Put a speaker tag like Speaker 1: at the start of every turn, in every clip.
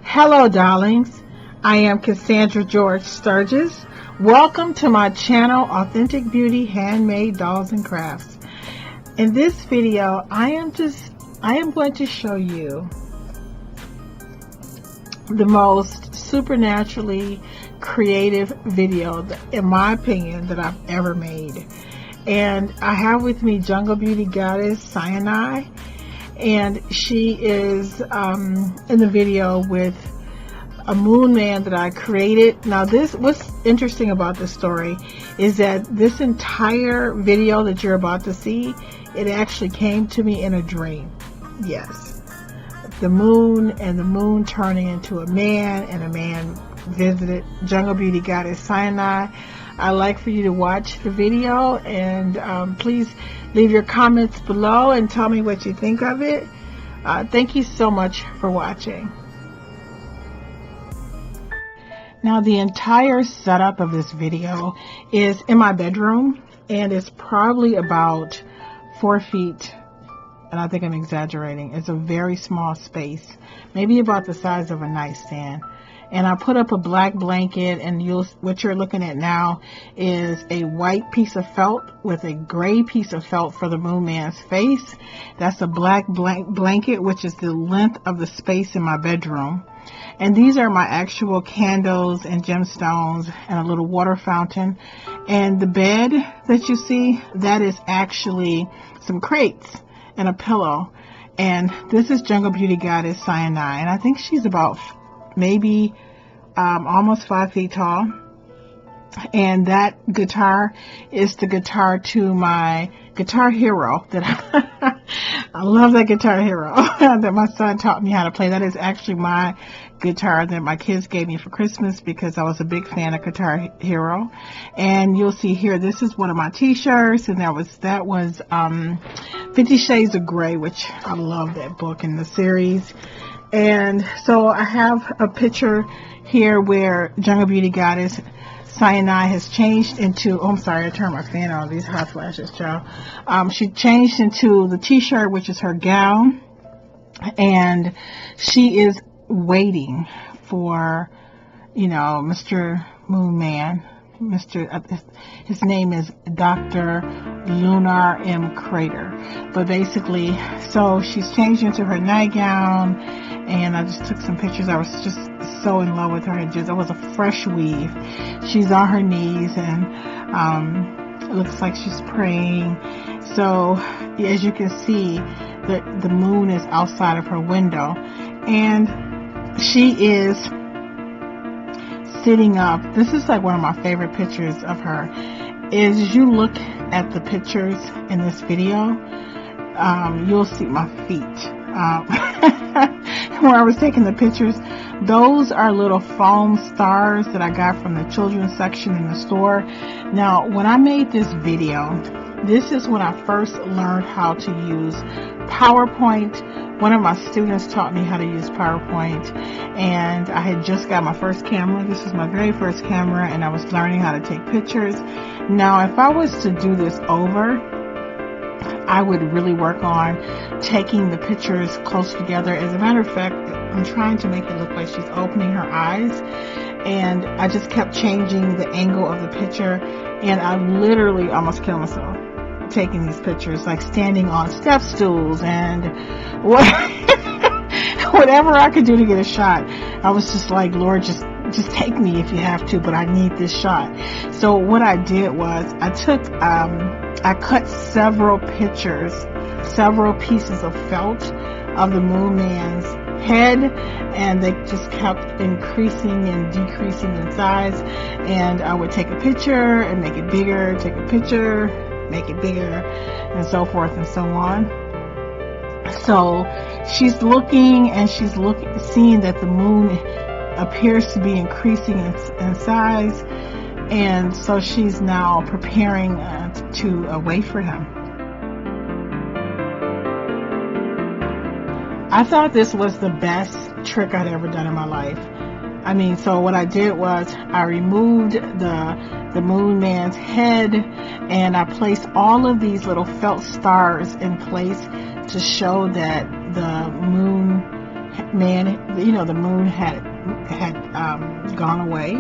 Speaker 1: Hello, darlings. I am Cassandra George Sturges. Welcome to my channel, Authentic Beauty Handmade Dolls and Crafts. In this video, I am going to show you the most supernaturally creative video, in my opinion, that I've ever made. And I have with me Jungle Beauty Goddess Cyanide, and she is in the video with a moon man that I created. Now, what's interesting about this story is that this entire video that you're about to see, it actually came to me in a dream. Yes, the moon and the moon turning into a man, and a man visited Jungle Beauty Goddess Cyanide. I'd like for you to watch the video, and please leave your comments below and tell me what you think of it. Thank you so much for watching. Now, the entire setup of this video is in my bedroom, and it's probably about 4 feet, and I think I'm exaggerating. It's a very small space, maybe about the size of a nightstand. And I put up a black blanket, and what you're looking at now is a white piece of felt with a gray piece of felt for the moon man's face. That's a black blanket, which is the length of the space in my bedroom. And these are my actual candles and gemstones and a little water fountain. And the bed that you see, that is actually some crates and a pillow. And this is Jungle Beauty Goddess Cyanide, and I think she's about maybe almost 5 feet tall. And that guitar is the guitar to my guitar hero that I love, that guitar hero that my son taught me how to play. That is actually my guitar that my kids gave me for Christmas because I was a big fan of Guitar Hero. And you'll see here, this is one of my t-shirts, and that was 50 Shades of Grey, which I love that book in the series. And so I have a picture here where Jungle Beauty Goddess Cyanide has changed into, oh, I'm sorry, I turned my fan on, these hot flashes, child. She changed into the t-shirt, which is her gown, and she is waiting for, Mr. Moon Man. His name is Dr. Lunar M. Crater. But basically, so she's changed into her nightgown, and I just took some pictures. I was just so in love with her. It was a fresh weave. She's on her knees, and it looks like she's praying. So as you can see, the moon is outside of her window, and she is sitting up. This is like one of my favorite pictures of her. As you look at the pictures in this video, you'll see my feet. Where I was taking the pictures, those are little foam stars that I got from the children's section in the store. Now, when I made this video, this is when I first learned how to use PowerPoint. One of my students taught me how to use PowerPoint, and I had just got my first camera. This is my very first camera, and I was learning how to take pictures. Now, if I was to do this over, I would really work on taking the pictures close together. As a matter of fact, I'm trying to make it look like she's opening her eyes, and I just kept changing the angle of the picture, and I literally almost killed myself taking these pictures, like standing on step stools and whatever I could do to get a shot. I was just like, Lord, just take me if you have to, but I need this shot. So what I did was I cut several pictures, several pieces of felt of the moon man's head, and they just kept increasing and decreasing in size. And I would take a picture and make it bigger, take a picture, make it bigger, and so forth and so on. So she's looking, and she's seeing that the moon appears to be increasing in size, and so she's now preparing to wait for him. I thought this was the best trick I'd ever done in my life. I mean, so what I did was I removed the moon man's head, and I placed all of these little felt stars in place to show that the moon man, you know, the moon had gone away,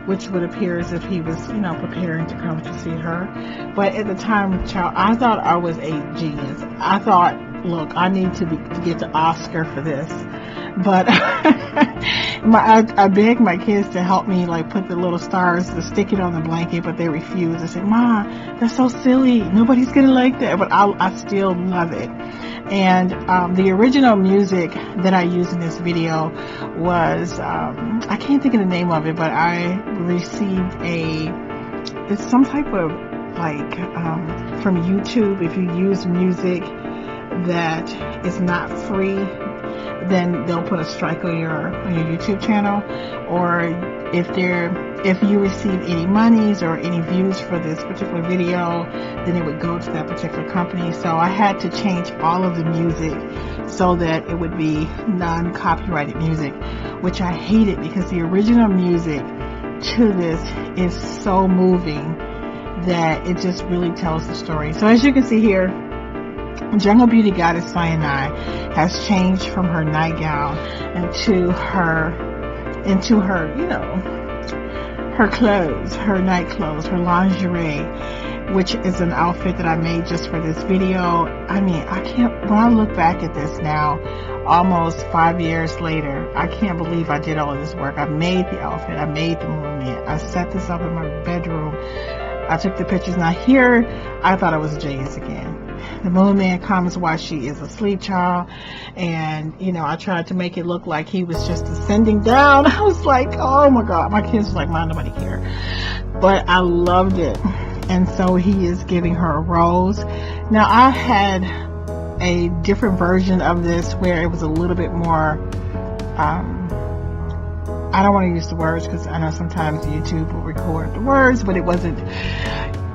Speaker 1: which would appear as if he was, you know, preparing to come to see her. But at the time, child, I thought I was a genius. I thought, look, I need to get the Oscar for this. But I begged my kids to help me, like, put the little stars, to stick it on the blanket, but they refused. I said, Ma, that's so silly. Nobody's gonna like that. But I still love it. And the original music that I used in this video was, I can't think of the name of it, but I received it's some type of, like, from YouTube. If you use music that is not free, then they'll put a strike on your YouTube channel. Or if you receive any monies or any views for this particular video, then it would go to that particular company. So I had to change all of the music so that it would be non-copyrighted music, which I hated, because the original music to this is so moving that it just really tells the story. So as you can see here, Jungle Beauty Goddess Sinai has changed from her nightgown into her, you know, her clothes, her night clothes, her lingerie, which is an outfit that I made just for this video. I mean, when I look back at this now, almost 5 years later, I can't believe I did all of this work. I made the outfit, I made the movement, I set this up in my bedroom, I took the pictures. Now here, I thought I was a genius again. The moon man comes while she is asleep, child, and you know, I tried to make it look like he was just ascending down. I was like, oh my God, my kids were like, Mom, nobody care. But I loved it. And so he is giving her a rose. Now I had a different version of this where it was a little bit more, I don't want to use the words because I know sometimes YouTube will record the words, but it wasn't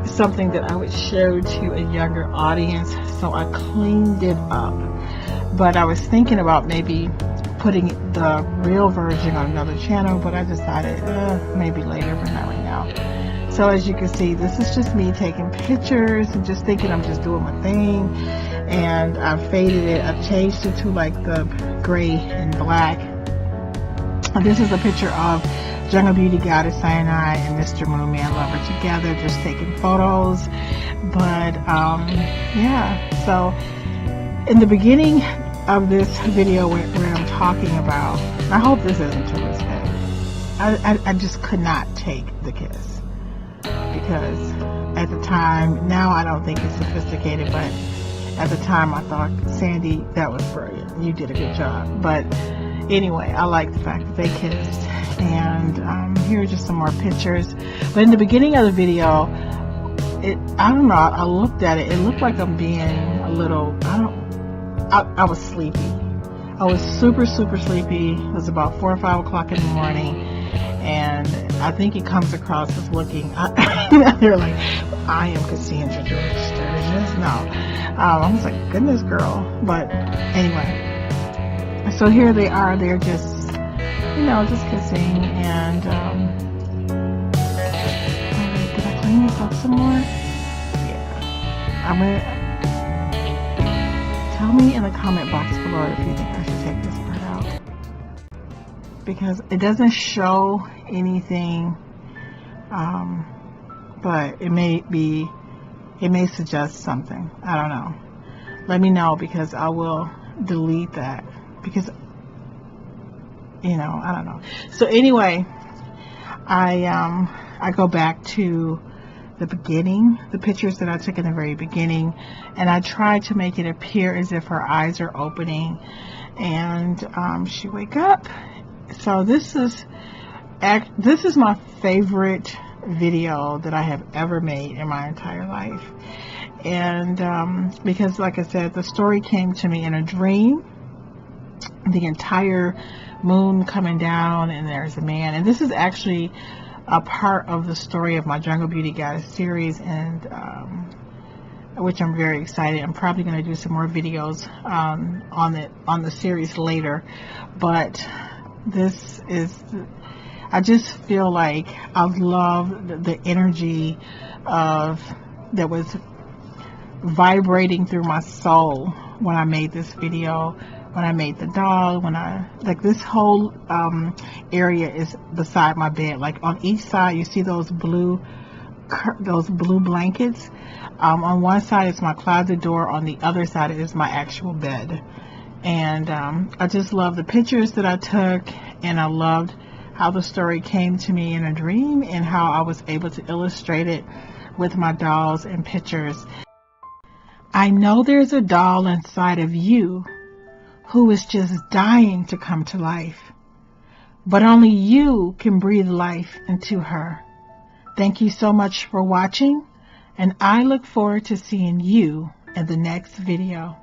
Speaker 1: something that I would show to a younger audience, so I cleaned it up. But I was thinking about maybe putting the real version on another channel, but I decided maybe later, but not right now. So as you can see, this is just me taking pictures and just thinking I'm just doing my thing. And I faded it, I changed it to like the gray and black. And this is a picture of Jungle Beauty Goddess Sinai and Mr. Moon Man Lover together, just taking photos. But yeah, so in the beginning of this video where I'm talking about, I hope this isn't too risque. I just could not take the kiss, because at the time, now I don't think it's sophisticated, but at the time I thought, Sandy, that was brilliant, you did a good job. But anyway, I like the fact that they kissed. And here are just some more pictures. But in the beginning of the video, I don't know, I looked at it, it looked like I'm being a little, I was sleepy. I was super sleepy. It was about 4 or 5 o'clock in the morning, and I think it comes across as looking, they're like, I am Cassandra Sturges. No, I was like, goodness girl. But anyway, so here they are, they're just, you know, just kissing. And alright, did I clean this up some more? Yeah. I'm gonna, tell me in the comment box below if you think I should take this part out, because it doesn't show anything, but it may suggest something. I don't know. Let me know, because I will delete that, because, you know, I don't know. So anyway, I go back to the beginning, the pictures that I took in the very beginning, and I try to make it appear as if her eyes are opening and she wake up. So this is my favorite video that I have ever made in my entire life. And because, like I said, the story came to me in a dream, the entire moon coming down, and there's a man, and this is actually a part of the story of my Jungle Beauty Goddess series, and which I'm very excited. I'm probably going to do some more videos on the series later, but this is, I just feel like I love the energy of that was vibrating through my soul when I made this video when I made the doll, like this whole area is beside my bed. Like on each side, you see those blue blankets. On one side is my closet door, on the other side is my actual bed. And I just love the pictures that I took, and I loved how the story came to me in a dream and how I was able to illustrate it with my dolls and pictures. I know there's a doll inside of you who is just dying to come to life, but only you can breathe life into her. Thank you so much for watching, and I look forward to seeing you in the next video.